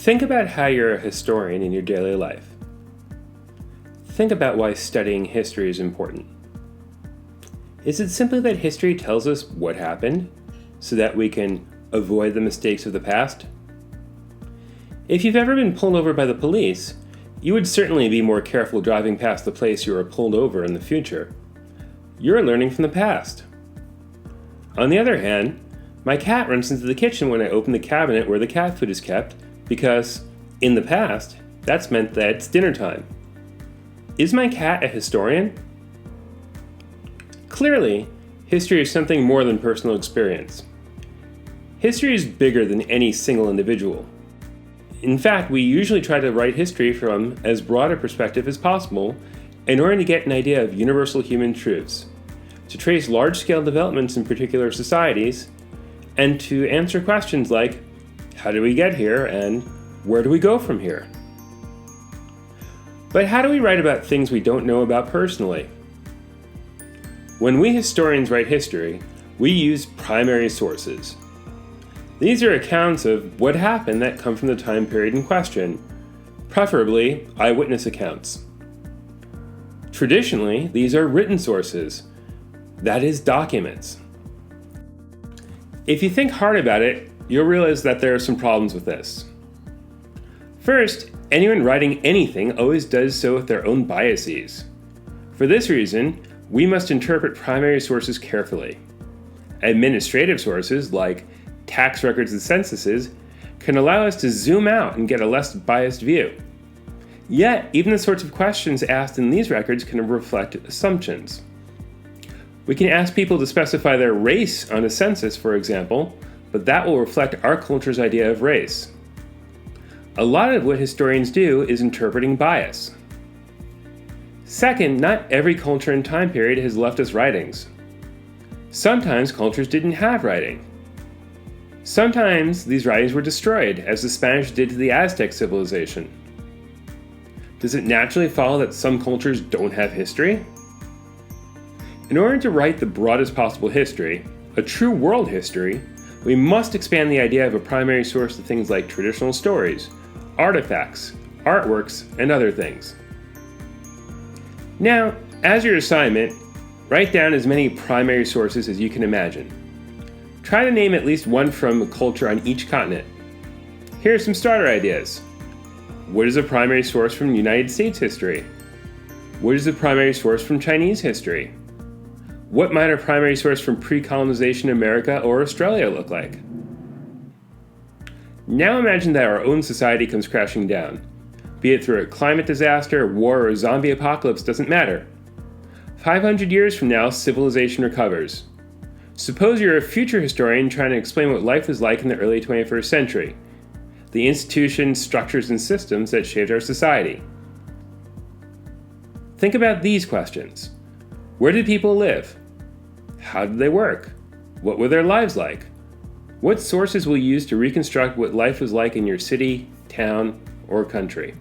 Think about how you're a historian in your daily life. Think about why studying history is important. Is it simply that history tells us what happened so that we can avoid the mistakes of the past? If you've ever been pulled over by the police, you would certainly be more careful driving past the place you were pulled over in the future. You're learning from the past. On the other hand, my cat runs into the kitchen when I open the cabinet where the cat food is kept because, in the past, that's meant that it's dinner time. Is my cat a historian? Clearly, history is something more than personal experience. History is bigger than any single individual. In fact, we usually try to write history from as broad a perspective as possible in order to get an idea of universal human truths, to trace large-scale developments in particular societies, and to answer questions like, how did we get here and where do we go from here? But how do we write about things we don't know about personally? When we historians write history, we use primary sources. These are accounts of what happened that come from the time period in question, preferably eyewitness accounts. Traditionally, these are written sources, that is, documents. If you think hard about it, you'll realize that there are some problems with this. First, anyone writing anything always does so with their own biases. For this reason, we must interpret primary sources carefully. Administrative sources, like tax records and censuses, can allow us to zoom out and get a less biased view. Yet, even the sorts of questions asked in these records can reflect assumptions. We can ask people to specify their race on a census, for example, but that will reflect our culture's idea of race. A lot of what historians do is interpreting bias. Second, not every culture and time period has left us writings. Sometimes cultures didn't have writing. Sometimes these writings were destroyed, as the Spanish did to the Aztec civilization. Does it naturally follow that some cultures don't have history? In order to write the broadest possible history, a true world history, we must expand the idea of a primary source to things like traditional stories, artifacts, artworks, and other things. Now, as your assignment, write down as many primary sources as you can imagine. Try to name at least one from a culture on each continent. Here are some starter ideas. What is a primary source from United States history? What is a primary source from Chinese history? What might a primary source from pre-colonization America or Australia look like? Now imagine that our own society comes crashing down. Be it through a climate disaster, war, or zombie apocalypse doesn't matter. 500 years from now, civilization recovers. Suppose you're a future historian trying to explain what life was like in the early 21st century, the institutions, structures, and systems that shaped our society. Think about these questions. Where did people live? How did they work? What were their lives like? What sources will you use to reconstruct what life was like in your city, town, or country?